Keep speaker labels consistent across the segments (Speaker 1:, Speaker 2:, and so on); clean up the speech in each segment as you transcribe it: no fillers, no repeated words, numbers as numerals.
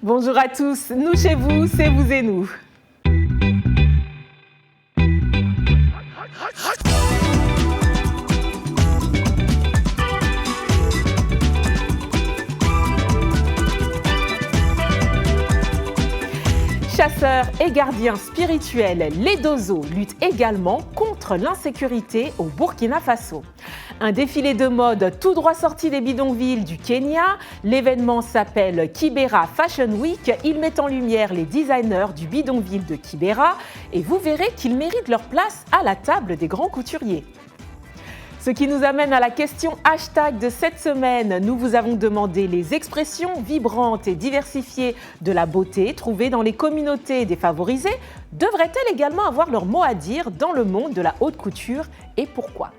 Speaker 1: Bonjour à tous, nous chez vous, c'est vous et nous. Chasseurs et gardiens spirituels, les Dozo luttent également contre l'insécurité au Burkina Faso. Un défilé de mode tout droit sorti des bidonvilles du Kenya. L'événement s'appelle Kibera Fashion Week. Il met en lumière les designers du bidonville de Kibera et vous verrez qu'ils méritent leur place à la table des grands couturiers. Ce qui nous amène à la question hashtag de cette semaine. Nous vous avons demandé les expressions vibrantes et diversifiées de la beauté trouvées dans les communautés défavorisées. Devraient-elles également avoir leur mot à dire dans le monde de la haute couture et pourquoi ?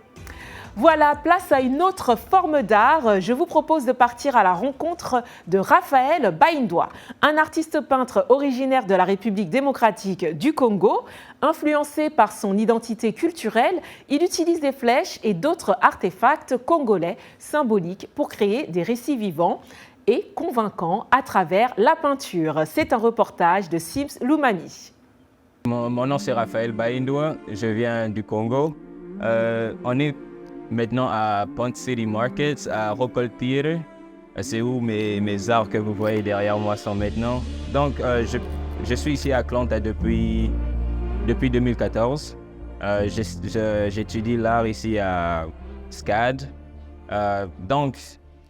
Speaker 1: Voilà, place à une autre forme d'art. Je vous propose de partir à la rencontre de Raphaël Baindwa, un artiste peintre originaire de la République démocratique du Congo. Influencé par son identité culturelle, il utilise des flèches et d'autres artefacts congolais symboliques pour créer des récits vivants et convaincants à travers la peinture. C'est un reportage de Sims Loumani.
Speaker 2: Mon nom c'est Raphaël Baindwa, je viens du Congo. On est maintenant à Pont City Markets, à Rockall Theatre. C'est où mes arts que vous voyez derrière moi sont maintenant. Donc, je suis ici à Atlanta depuis 2014. J'étudie l'art ici à SCAD. Donc,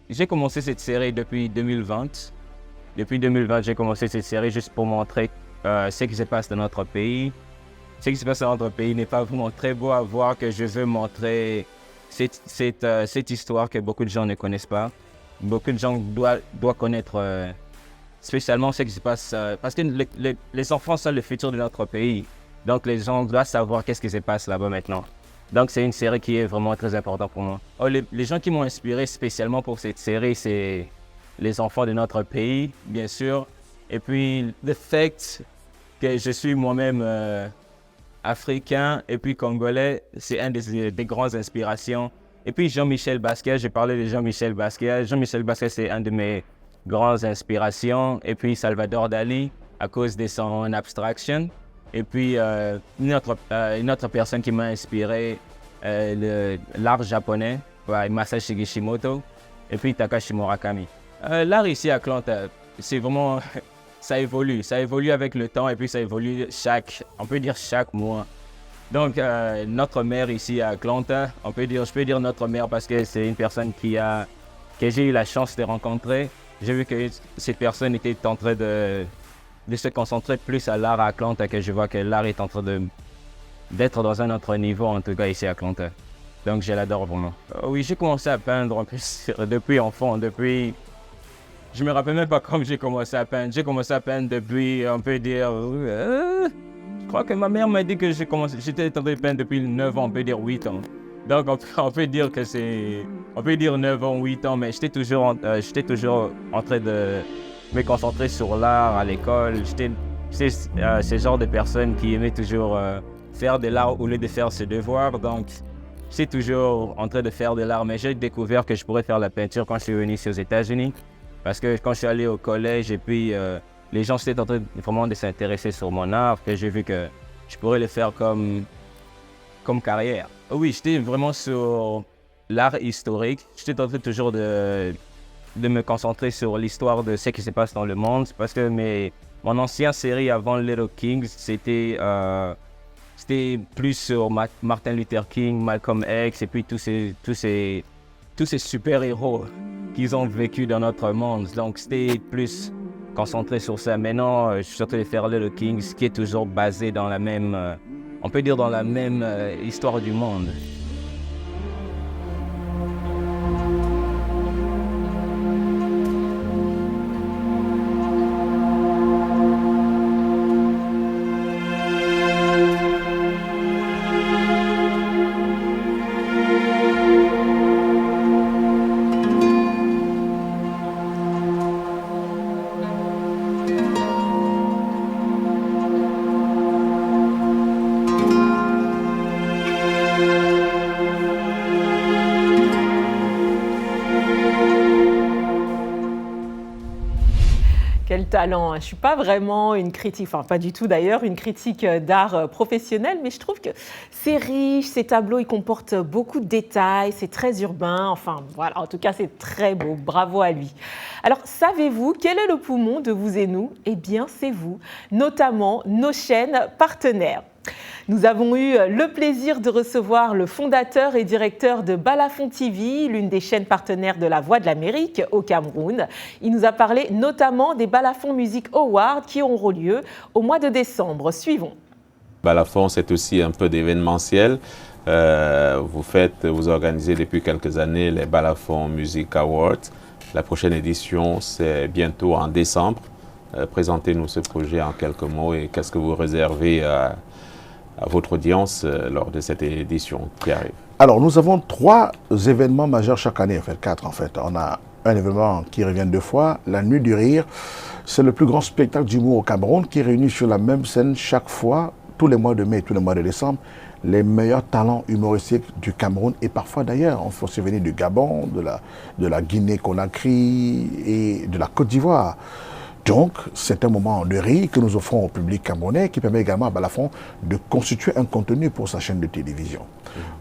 Speaker 2: j'ai commencé cette série depuis 2020. Depuis 2020, j'ai commencé cette série juste pour montrer ce qui se passe dans notre pays. Ce qui se passe dans notre pays n'est pas vraiment très beau à voir, que je veux montrer cette histoire que beaucoup de gens ne connaissent pas. Beaucoup de gens doivent connaître spécialement ce qui se passe parce que les enfants sont le futur de notre pays. Donc les gens doivent savoir qu'est-ce qui se passe là-bas maintenant. Donc c'est une série qui est vraiment très importante pour moi. Les gens qui m'ont inspiré spécialement pour cette série, c'est les enfants de notre pays, bien sûr. Et puis le fait que je suis moi-même africain et puis congolais, c'est un des grandes inspirations. Et puis Jean-Michel Basquiat, j'ai parlé de Jean-Michel Basquiat. Jean-Michel Basquiat, c'est un de mes grandes inspirations. Et puis Salvador Dali, à cause de son abstraction. Et puis une autre personne qui m'a inspiré, l'art japonais, Masashi Kishimoto. Et puis Takashi Murakami. L'art ici à Atlanta, c'est vraiment... Ça évolue avec le temps et puis ça évolue chaque mois. Donc notre maire ici à Atlanta, je peux dire notre maire parce que c'est une personne que j'ai eu la chance de rencontrer. J'ai vu que cette personne était en train de se concentrer plus à l'art à Atlanta, que je vois que l'art est en train d'être dans un autre niveau, en tout cas ici à Atlanta. Donc je l'adore vraiment. Oui, j'ai commencé à peindre depuis enfant, je me rappelle même pas quand j'ai commencé à peindre. J'ai commencé à peindre depuis, on peut dire... je crois que ma mère m'a dit que j'étais en train de peindre depuis 9 ans, on peut dire 8 ans. Donc on peut dire que c'est... On peut dire 9 ans, 8 ans, mais j'étais toujours en train de me concentrer sur l'art à l'école. J'étais ce genre de personne qui aimait toujours faire de l'art au lieu de faire ses devoirs. Donc j'étais toujours en train de faire de l'art, mais j'ai découvert que je pourrais faire la peinture quand je suis venu ici aux États-Unis. Parce que quand je suis allé au collège et puis les gens étaient en train vraiment de s'intéresser sur mon art, que j'ai vu que je pourrais le faire comme carrière. Oui, j'étais vraiment sur l'art historique. J'étais en train toujours de me concentrer sur l'histoire de ce qui se passe dans le monde. Parce que mon ancienne série avant Little Kings, c'était plus sur Martin Luther King, Malcolm X et puis tous ces super-héros qu'ils ont vécu dans notre monde. Donc c'était plus concentré sur ça. Maintenant, je suis en train de faire Little Kings, qui est toujours basé dans la même, on peut dire dans la même histoire du monde.
Speaker 1: talent. Je ne suis pas vraiment une critique, enfin pas du tout d'ailleurs, une critique d'art professionnel, mais je trouve que c'est riche, ces tableaux, ils comportent beaucoup de détails, c'est très urbain, enfin voilà, en tout cas c'est très beau, bravo à lui. Alors savez-vous quel est le poumon de Vous et Nous? Eh bien c'est vous, notamment nos chaînes partenaires. Nous avons eu le plaisir de recevoir le fondateur et directeur de Balafon TV, l'une des chaînes partenaires de La Voix de l'Amérique au Cameroun. Il nous a parlé notamment des Balafon Music Awards qui auront lieu au mois de décembre. Suivons.
Speaker 3: Balafon, c'est aussi un peu d'événementiel. Vous organisez depuis quelques années les Balafon Music Awards. La prochaine édition, c'est bientôt en décembre. Présentez-nous ce projet en quelques mots et qu'est-ce que vous réservez à votre audience lors de cette édition qui arrive?
Speaker 4: Alors, nous avons 3 événements majeurs chaque année, en fait 4 en fait. On a un événement qui revient 2 fois, la Nuit du Rire. C'est le plus grand spectacle d'humour au Cameroun qui réunit sur la même scène chaque fois, tous les mois de mai et tous les mois de décembre, les meilleurs talents humoristiques du Cameroun et parfois d'ailleurs. On fait aussi venir du Gabon, de la Guinée-Conakry et de la Côte d'Ivoire. Donc, c'est un moment de rire que nous offrons au public camerounais qui permet également à Balafon de constituer un contenu pour sa chaîne de télévision.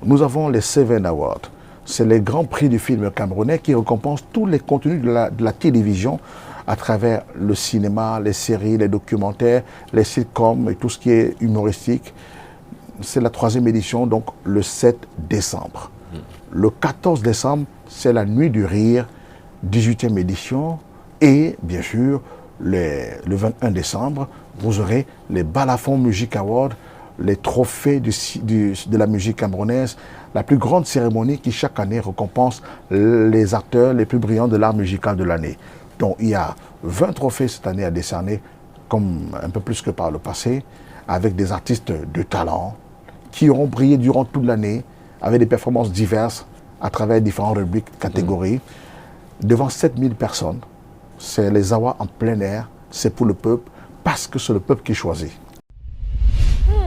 Speaker 4: Nous avons les Seven Awards. C'est les grands prix du film camerounais qui récompensent tous les contenus de la télévision à travers le cinéma, les séries, les documentaires, les sitcoms et tout ce qui est humoristique. C'est la 3e édition, donc le 7 décembre. Le 14 décembre, c'est la Nuit du Rire, 18e édition. Et bien sûr, le 21 décembre, vous aurez les Balafon Music Awards, les trophées de la musique camerounaise, la plus grande cérémonie qui chaque année récompense les acteurs les plus brillants de l'art musical de l'année. Donc il y a 20 trophées cette année à décerner, comme un peu plus que par le passé, avec des artistes de talent qui auront brillé durant toute l'année, avec des performances diverses à travers différentes rubriques, catégories, devant 7000 personnes. C'est les awards en plein air, c'est pour le peuple, parce que c'est le peuple qui choisit.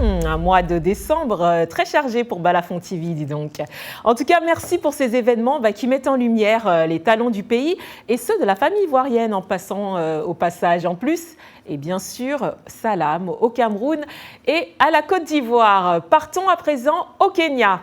Speaker 1: Un mois de décembre très chargé pour Balafon TV, dis donc. En tout cas, merci pour ces événements qui mettent en lumière les talents du pays et ceux de la famille ivoirienne en passant au passage. En plus, et bien sûr, salam au Cameroun et à la Côte d'Ivoire. Partons à présent au Kenya.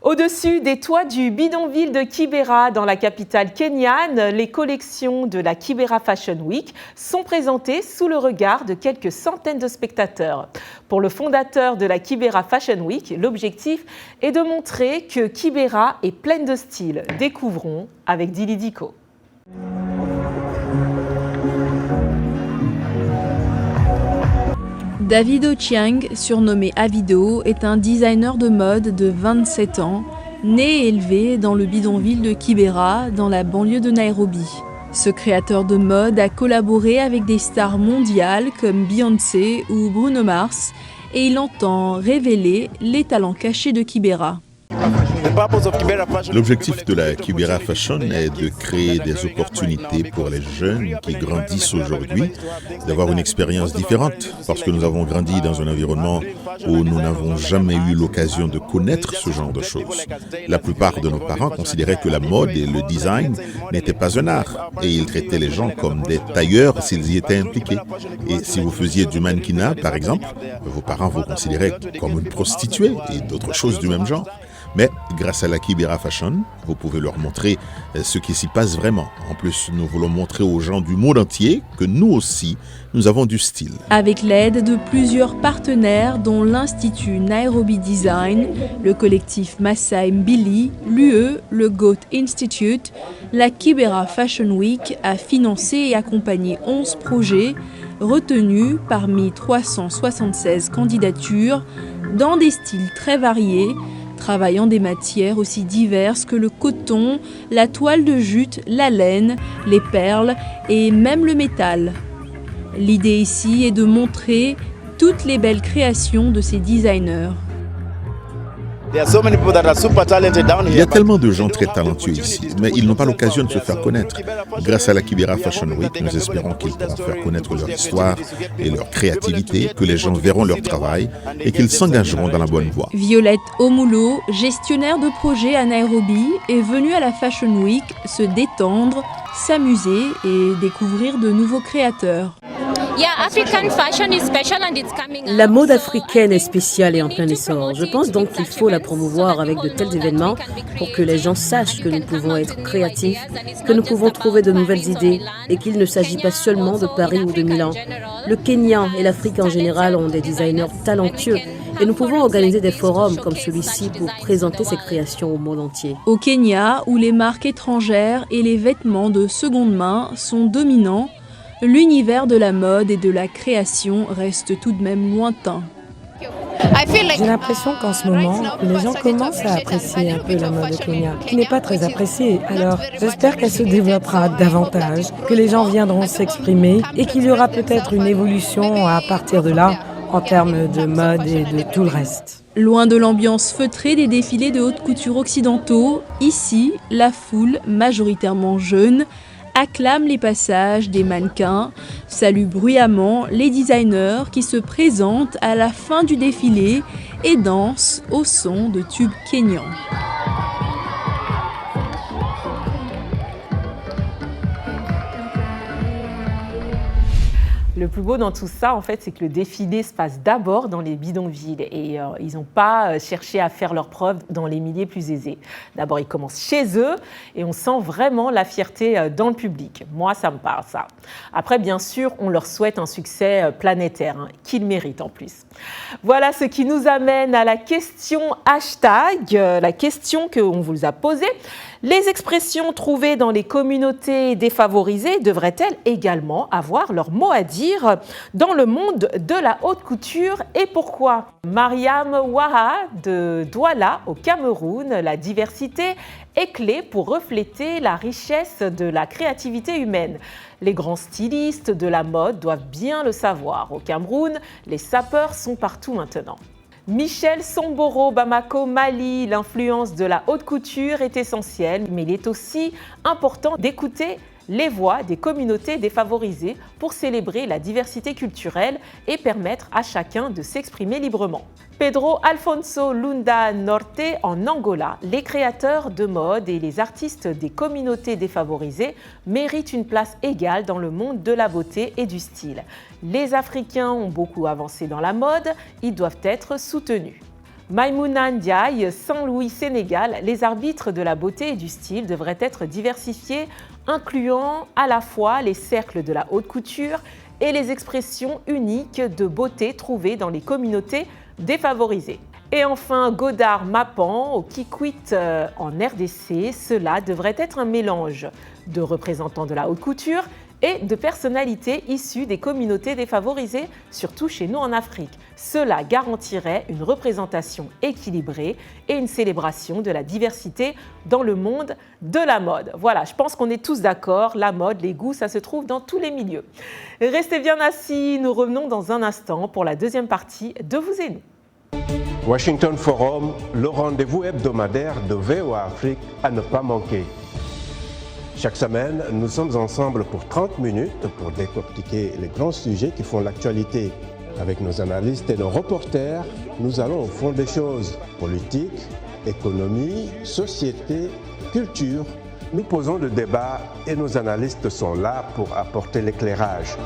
Speaker 1: Au-dessus des toits du bidonville de Kibera, dans la capitale kenyane, les collections de la Kibera Fashion Week sont présentées sous le regard de quelques centaines de spectateurs. Pour le fondateur de la Kibera Fashion Week, l'objectif est de montrer que Kibera est pleine de style. Découvrons avec Dili Diko.
Speaker 5: David Ochieng, surnommé Avido, est un designer de mode de 27 ans, né et élevé dans le bidonville de Kibera, dans la banlieue de Nairobi. Ce créateur de mode a collaboré avec des stars mondiales comme Beyoncé ou Bruno Mars et il entend révéler les talents cachés de Kibera.
Speaker 6: L'objectif de la Kibera Fashion est de créer des opportunités pour les jeunes qui grandissent aujourd'hui, d'avoir une expérience différente, parce que nous avons grandi dans un environnement où nous n'avons jamais eu l'occasion de connaître ce genre de choses. La plupart de nos parents considéraient que la mode et le design n'étaient pas un art, et ils traitaient les gens comme des tailleurs s'ils y étaient impliqués. Et si vous faisiez du mannequinat, par exemple, vos parents vous considéraient comme une prostituée et d'autres choses du même genre. Mais grâce à la Kibera Fashion, vous pouvez leur montrer ce qui s'y passe vraiment. En plus, nous voulons montrer aux gens du monde entier que nous aussi, nous avons du style.
Speaker 5: Avec l'aide de plusieurs partenaires, dont l'Institut Nairobi Design, le collectif Masai Mbili, l'UE, le Goat Institute, la Kibera Fashion Week a financé et accompagné 11 projets retenus parmi 376 candidatures dans des styles très variés, travaillant des matières aussi diverses que le coton, la toile de jute, la laine, les perles et même le métal. L'idée ici est de montrer toutes les belles créations de ces designers.
Speaker 6: Il y a tellement de gens très talentueux ici, mais ils n'ont pas l'occasion de se faire connaître. Grâce à la Kibera Fashion Week, nous espérons qu'ils pourront faire connaître leur histoire et leur créativité, que les gens verront leur travail et qu'ils s'engageront dans la bonne voie.
Speaker 5: Violette Omulo, gestionnaire de projet à Nairobi, est venue à la Fashion Week se détendre, s'amuser et découvrir de nouveaux créateurs.
Speaker 7: La mode africaine est spéciale et en plein essor. Je pense donc qu'il faut la promouvoir avec de tels événements pour que les gens sachent que nous pouvons être créatifs, que nous pouvons trouver de nouvelles idées et qu'il ne s'agit pas seulement de Paris ou de Milan. Le Kenya et l'Afrique en général ont des designers talentueux et nous pouvons organiser des forums comme celui-ci pour présenter ces créations au monde entier.
Speaker 5: Au Kenya, où les marques étrangères et les vêtements de seconde main sont dominants, l'univers de la mode et de la création reste tout de même lointain.
Speaker 8: J'ai l'impression qu'en ce moment, les gens commencent à apprécier un peu la mode au Kenya, qui n'est pas très appréciée. Alors, j'espère qu'elle se développera davantage, que les gens viendront s'exprimer et qu'il y aura peut-être une évolution à partir de là, en termes de mode et de tout le reste.
Speaker 5: Loin de l'ambiance feutrée des défilés de haute couture occidentaux, ici, la foule, majoritairement jeune, acclame les passages des mannequins, salue bruyamment les designers qui se présentent à la fin du défilé et dansent au son de tubes kényans.
Speaker 1: Le plus beau dans tout ça, en fait, c'est que le défilé se passe d'abord dans les bidonvilles et ils n'ont pas cherché à faire leurs preuves dans les milieux plus aisés. D'abord, ils commencent chez eux et on sent vraiment la fierté dans le public. Moi, ça me parle, ça. Après, bien sûr, on leur souhaite un succès planétaire, qu'ils méritent en plus. Voilà ce qui nous amène à la question hashtag, la question qu'on vous a posée. Les expressions trouvées dans les communautés défavorisées devraient-elles également avoir leur mot à dire dans le monde de la haute couture et pourquoi ? Mariam Ouaha de Douala au Cameroun, la diversité est clé pour refléter la richesse de la créativité humaine. Les grands stylistes de la mode doivent bien le savoir. Au Cameroun, les sapeurs sont partout maintenant. Michel Somboro, Bamako, Mali, l'influence de la haute couture est essentielle, mais il est aussi important d'écouter les voix des communautés défavorisées pour célébrer la diversité culturelle et permettre à chacun de s'exprimer librement. Pedro Alfonso Lunda Norte en Angola, les créateurs de mode et les artistes des communautés défavorisées méritent une place égale dans le monde de la beauté et du style. Les Africains ont beaucoup avancé dans la mode, ils doivent être soutenus. Maïmouna Ndiaye, Saint-Louis, Sénégal, les arbitres de la beauté et du style devraient être diversifiés, incluant à la fois les cercles de la haute couture et les expressions uniques de beauté trouvées dans les communautés défavorisées. Et enfin, Godard Mapan, au Kikwit en RDC, cela devrait être un mélange de représentants de la haute couture et de personnalités issues des communautés défavorisées, surtout chez nous en Afrique. Cela garantirait une représentation équilibrée et une célébration de la diversité dans le monde de la mode. Voilà, je pense qu'on est tous d'accord, la mode, les goûts, ça se trouve dans tous les milieux. Restez bien assis, nous revenons dans un instant pour la deuxième partie de Vous et nous.
Speaker 9: Washington Forum, le rendez-vous hebdomadaire de VOA Afrique à ne pas manquer. Chaque semaine, nous sommes ensemble pour 30 minutes pour décortiquer les grands sujets qui font l'actualité. Avec nos analystes et nos reporters, nous allons au fond des choses. Politique, économie, société, culture. Nous posons le débat et nos analystes sont là pour apporter l'éclairage.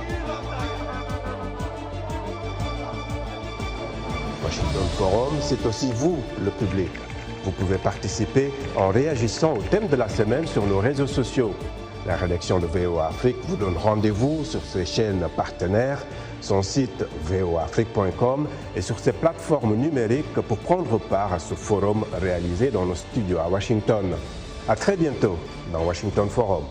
Speaker 9: Washington Forum, c'est aussi vous, le public. Vous pouvez participer en réagissant au thème de la semaine sur nos réseaux sociaux. La rédaction de VOA Afrique vous donne rendez-vous sur ses chaînes partenaires, son site voaafrique.com et sur ses plateformes numériques pour prendre part à ce forum réalisé dans nos studios à Washington. À très bientôt dans Washington Forum.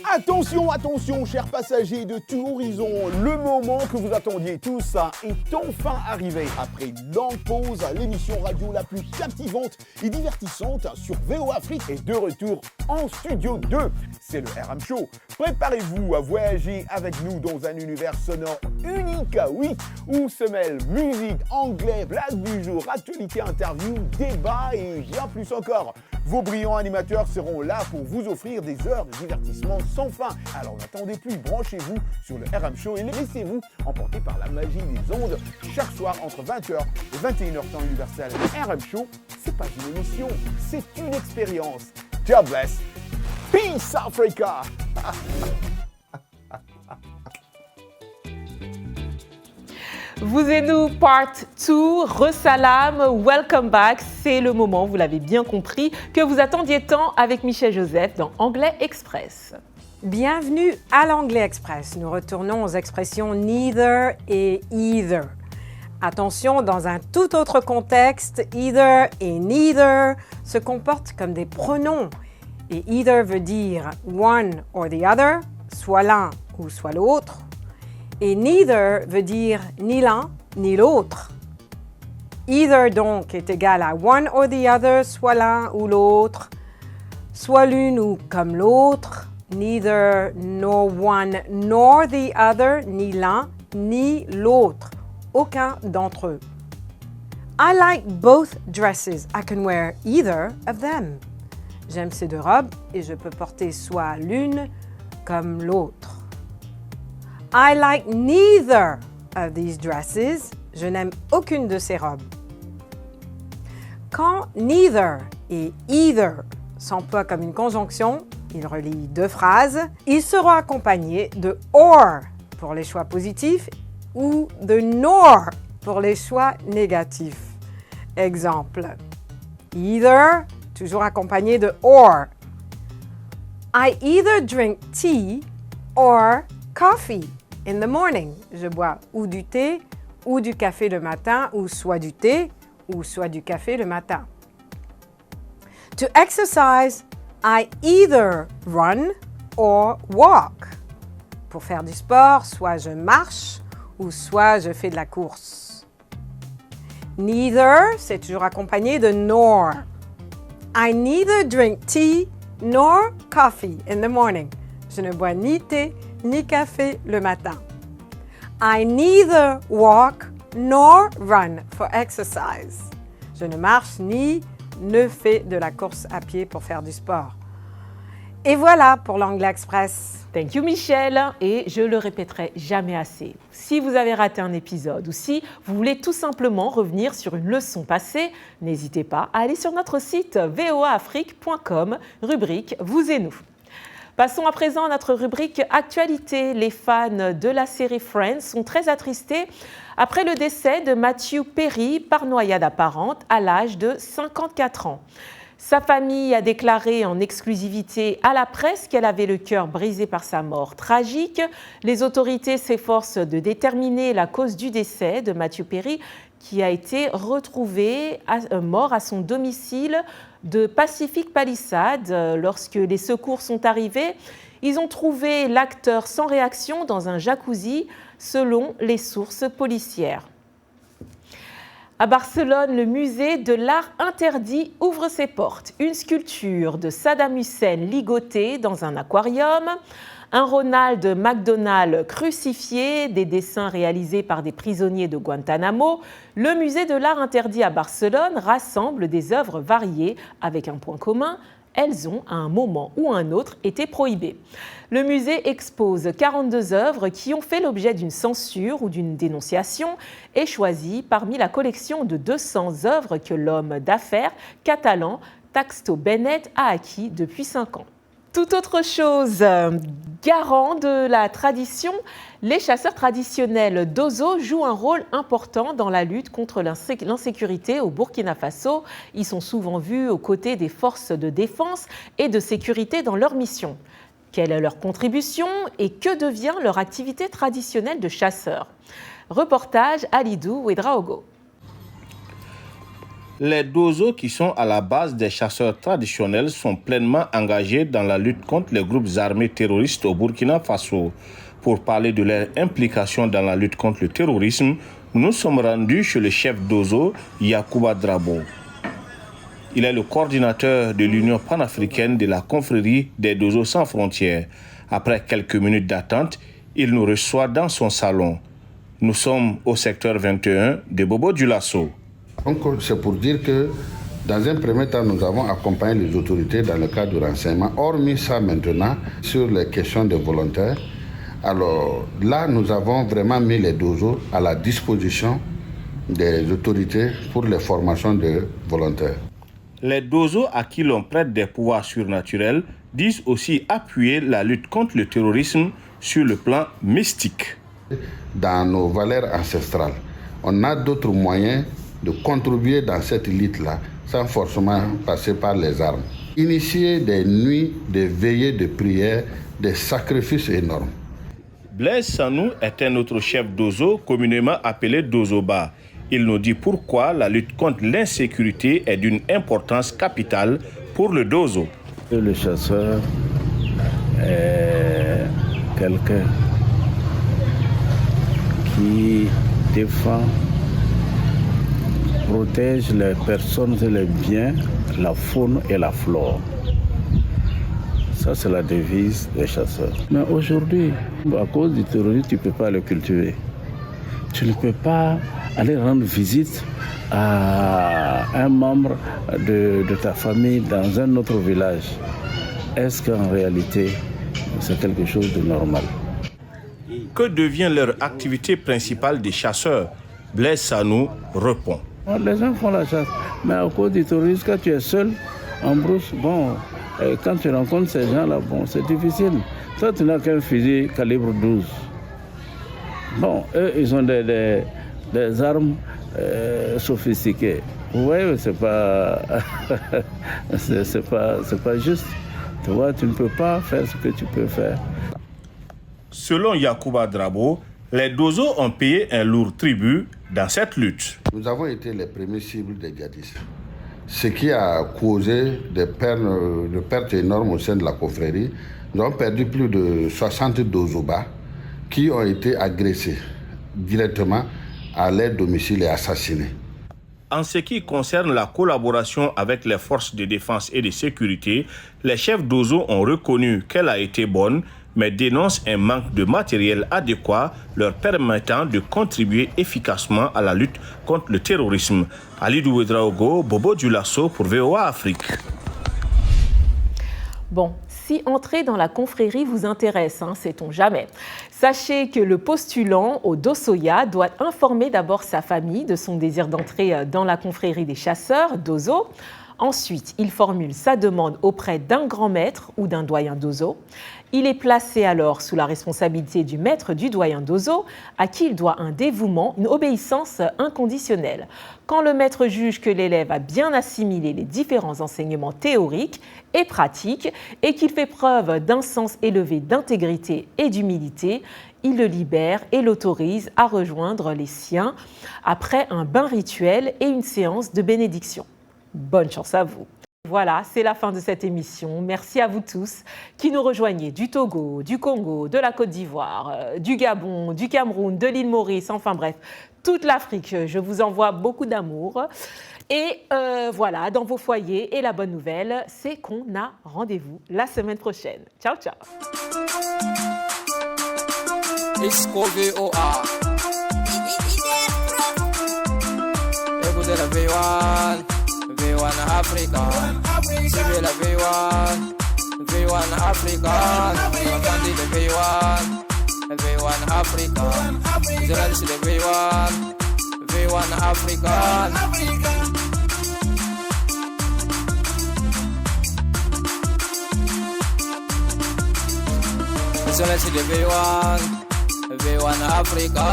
Speaker 10: Attention, attention, chers passagers de tout horizon, le moment que vous attendiez tous est enfin arrivé. Après une longue pause, l'émission radio la plus captivante et divertissante sur VOA Afrique est de retour en studio 2. C'est le RM Show. Préparez-vous à voyager avec nous dans un univers sonore unique, oui, où se mêlent musique, anglais, blague du jour, actualité, interview, débat et bien plus encore. Vos brillants animateurs seront là pour vous offrir des heures de divertissement sans fin. Alors n'attendez plus, branchez-vous sur le RM Show et laissez-vous emporter par la magie des ondes chaque soir entre 20h et 21h temps universel. RM Show, c'est pas une émission, c'est une expérience. God bless. Peace Africa.
Speaker 1: Vous et nous, part 2, Resalam, welcome back. C'est le moment, vous l'avez bien compris, que vous attendiez tant avec Michel Joseph dans Anglais Express.
Speaker 11: Bienvenue à l'Anglais Express. Nous retournons aux expressions neither et either. Attention, dans un tout autre contexte, either et neither se comportent comme des pronoms. Et either veut dire one or the other, soit l'un ou soit l'autre. Et neither veut dire ni l'un ni l'autre. Either donc est égal à one or the other, soit l'un ou l'autre, soit l'une ou comme l'autre. Neither nor one nor the other, ni l'un ni l'autre. Aucun d'entre eux. I like both dresses. I can wear either of them. J'aime ces deux robes et je peux porter soit l'une comme l'autre. I like neither of these dresses. Je n'aime aucune de ces robes. Quand neither et either s'emploient comme une conjonction, ils relient deux phrases, ils seront accompagnés de or pour les choix positifs ou de nor pour les choix négatifs. Exemple, either, toujours accompagné de or. I either drink tea or coffee in the morning. Je bois ou du thé ou du café le matin, ou soit du thé ou soit du café le matin. To exercise, I either run or walk. Pour faire du sport, soit je marche ou soit je fais de la course. Neither, c'est toujours accompagné de nor. I neither drink tea nor coffee in the morning. Je ne bois ni thé ni café le matin. I neither walk nor run for exercise. Je ne marche ni ne fais de la course à pied pour faire du sport. Et voilà pour l'Anglais Express.
Speaker 1: Thank you Michel, et je le répéterai jamais assez. Si vous avez raté un épisode ou si vous voulez tout simplement revenir sur une leçon passée, n'hésitez pas à aller sur notre site voaafrique.com, rubrique Vous et nous. Passons à présent à notre rubrique Actualité. Les fans de la série Friends sont très attristés après le décès de Matthew Perry par noyade apparente à l'âge de 54 ans. Sa famille a déclaré en exclusivité à la presse qu'elle avait le cœur brisé par sa mort tragique. Les autorités s'efforcent de déterminer la cause du décès de Matthew Perry, qui a été retrouvé mort à son domicile de Pacific Palisades. Lorsque les secours sont arrivés, ils ont trouvé l'acteur sans réaction dans un jacuzzi, selon les sources policières. À Barcelone, le musée de l'art interdit ouvre ses portes. Une sculpture de Saddam Hussein ligotée dans un aquarium, un Ronald McDonald crucifié, des dessins réalisés par des prisonniers de Guantanamo. Le musée de l'art interdit à Barcelone rassemble des œuvres variées avec un point commun. Elles ont, à un moment ou à un autre, été prohibées. Le musée expose 42 œuvres qui ont fait l'objet d'une censure ou d'une dénonciation et choisit parmi la collection de 200 œuvres que l'homme d'affaires catalan Taxto Benet a acquis depuis 5 ans. Tout autre chose, garant de la tradition, les chasseurs traditionnels d'Ozo jouent un rôle important dans la lutte contre l'insécurité au Burkina Faso. Ils sont souvent vus aux côtés des forces de défense et de sécurité dans leur mission. Quelle est leur contribution et que devient leur activité traditionnelle de chasseurs? Reportage Alidou Ouedraogo.
Speaker 12: Les Dozo, qui sont à la base des chasseurs traditionnels, sont pleinement engagés dans la lutte contre les groupes armés terroristes au Burkina Faso. Pour parler de leur implication dans la lutte contre le terrorisme, nous sommes rendus chez le chef Dozo, Yacouba Drabo. Il est le coordinateur de l'Union panafricaine de la confrérie des Dozo sans frontières. Après quelques minutes d'attente, il nous reçoit dans son salon. Nous sommes au secteur 21 de Bobo-Dioulasso.
Speaker 13: Donc, c'est pour dire que, dans un premier temps, nous avons accompagné les autorités dans le cadre du renseignement. Hormis ça maintenant, sur les questions de volontaires, alors là, nous avons vraiment mis les Dozo à la disposition des autorités pour les formations de volontaires.
Speaker 12: Les Dozo à qui l'on prête des pouvoirs surnaturels disent aussi appuyer la lutte contre le terrorisme sur le plan mystique.
Speaker 13: Dans nos valeurs ancestrales, on a d'autres moyens de contribuer dans cette lutte-là, sans forcément passer par les armes. Initier des nuits, des veillées de prière, des sacrifices énormes.
Speaker 12: Blaise Sanou est un autre chef d'Ozo, communément appelé Dozoba. Il nous dit pourquoi la lutte contre l'insécurité est d'une importance capitale pour le Dozo.
Speaker 14: Le chasseur est quelqu'un qui défend, protège les personnes et les biens, la faune et la flore. Ça, c'est la devise des chasseurs. Mais aujourd'hui, à cause du terrorisme, tu ne peux pas le cultiver. Tu ne peux pas aller rendre visite à un membre de ta famille dans un autre village. Est-ce qu'en réalité, c'est quelque chose de normal?
Speaker 12: Que devient leur activité principale des chasseurs? Blaise Sanou répond.
Speaker 14: Les gens font la chasse, mais à cause du terrorisme, quand tu es seul en brousse, quand tu rencontres ces gens-là, c'est difficile. Toi, tu n'as qu'un fusil calibre 12. Eux, ils ont des armes sophistiquées. Vous voyez, c'est pas juste. Tu vois, tu ne peux pas faire ce que tu peux faire.
Speaker 12: Selon Yacouba Drabo, les Dozo ont payé un lourd tribut dans cette lutte.
Speaker 13: Nous avons été les premiers cibles des djihadistes, ce qui a causé des pertes énormes au sein de la confrérie. Nous avons perdu plus de 60 Dozobas qui ont été agressés directement à leur domicile et assassinés.
Speaker 12: En ce qui concerne la collaboration avec les forces de défense et de sécurité, les chefs d'Ozo ont reconnu qu'elle a été bonne, mais dénoncent un manque de matériel adéquat leur permettant de contribuer efficacement à la lutte contre le terrorisme. Alidou Ouedraogo, Bobo Dioulasso pour VOA Afrique.
Speaker 1: Bon, si entrer dans la confrérie vous intéresse, sait-on jamais. Sachez que le postulant au Dosoya doit informer d'abord sa famille de son désir d'entrer dans la confrérie des chasseurs, Dozo. Ensuite, il formule sa demande auprès d'un grand maître ou d'un doyen Dozo. Il est placé alors sous la responsabilité du maître du doyen Dozo, à qui il doit un dévouement, une obéissance inconditionnelle. Quand le maître juge que l'élève a bien assimilé les différents enseignements théoriques et pratiques et qu'il fait preuve d'un sens élevé d'intégrité et d'humilité, il le libère et l'autorise à rejoindre les siens après un bain rituel et une séance de bénédiction. Bonne chance à vous. Voilà, c'est la fin de cette émission. Merci à vous tous qui nous rejoignez du Togo, du Congo, de la Côte d'Ivoire, du Gabon, du Cameroun, de l'île Maurice, enfin bref, toute l'Afrique. Je vous envoie beaucoup d'amour. Et voilà, dans vos foyers. Et la bonne nouvelle, c'est qu'on a rendez-vous la semaine prochaine. Ciao, ciao.
Speaker 15: V1 Africa, c'est la V1 Africa, entendez le V1 Africa, c'est le V1 Africa. C'est le V1 Africa.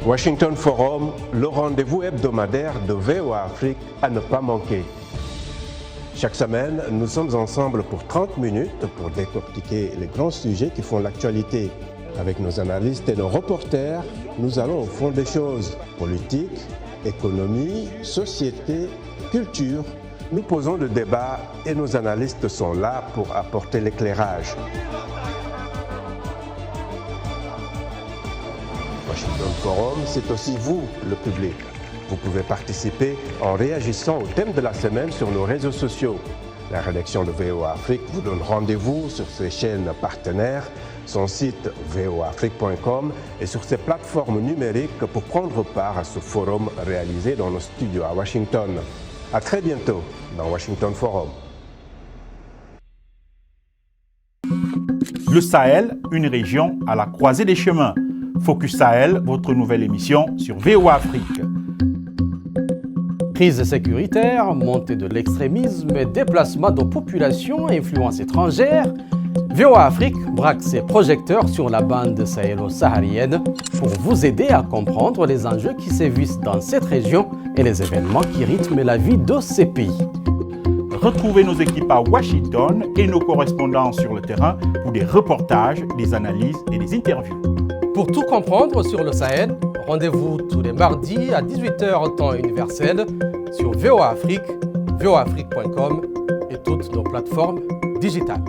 Speaker 9: Washington Forum, le rendez-vous hebdomadaire de VOA Afrique à ne pas manquer. Chaque semaine, nous sommes ensemble pour 30 minutes pour décortiquer les grands sujets qui font l'actualité. Avec nos analystes et nos reporters, nous allons au fond des choses. Politique, économie, société, culture. Nous posons le débat et nos analystes sont là pour apporter l'éclairage. Washington Forum, c'est aussi vous, le public. Vous pouvez participer en réagissant au thème de la semaine sur nos réseaux sociaux. La rédaction de VOA Afrique vous donne rendez-vous sur ses chaînes partenaires, son site voaafrique.com et sur ses plateformes numériques pour prendre part à ce forum réalisé dans nos studios à Washington. À très bientôt dans Washington Forum.
Speaker 16: Le Sahel, une région à la croisée des chemins. Focus Sahel, votre nouvelle émission sur VOA Afrique.
Speaker 17: Crise sécuritaire, montée de l'extrémisme, déplacement de populations à influence étrangère, VOA Afrique braque ses projecteurs sur la bande sahélo-saharienne pour vous aider à comprendre les enjeux qui sévissent dans cette région et les événements qui rythment la vie de ces pays.
Speaker 16: Retrouvez nos équipes à Washington et nos correspondants sur le terrain pour des reportages, des analyses et des interviews.
Speaker 17: Pour tout comprendre sur le Sahel, rendez-vous tous les mardis à 18h temps universel sur VOA Afrique, voaafrique.com et toutes nos plateformes digitales.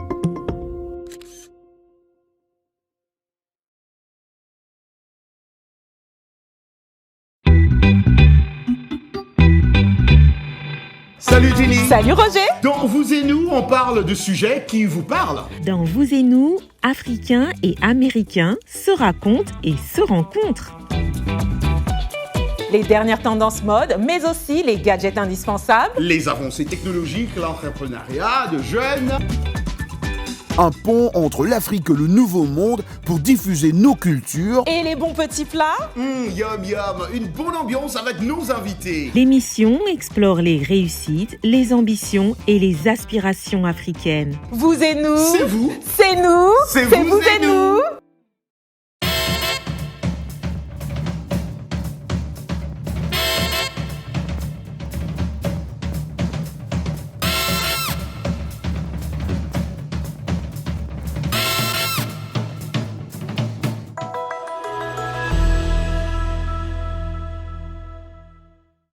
Speaker 10: Salut Jenny.
Speaker 1: Salut Roger.
Speaker 10: Dans Vous et Nous, on parle de sujets qui vous parlent.
Speaker 1: Dans Vous et Nous, Africains et Américains se racontent et se rencontrent. Les dernières tendances mode, mais aussi les gadgets indispensables.
Speaker 10: Les avancées technologiques, l'entrepreneuriat de jeunes. Un pont entre l'Afrique et le Nouveau Monde pour diffuser nos cultures.
Speaker 1: Et les bons petits plats.
Speaker 10: Yum yum, une bonne ambiance avec nos invités.
Speaker 1: L'émission explore les réussites, les ambitions et les aspirations africaines. Vous et nous.
Speaker 10: C'est vous.
Speaker 1: C'est nous.
Speaker 10: C'est vous et nous.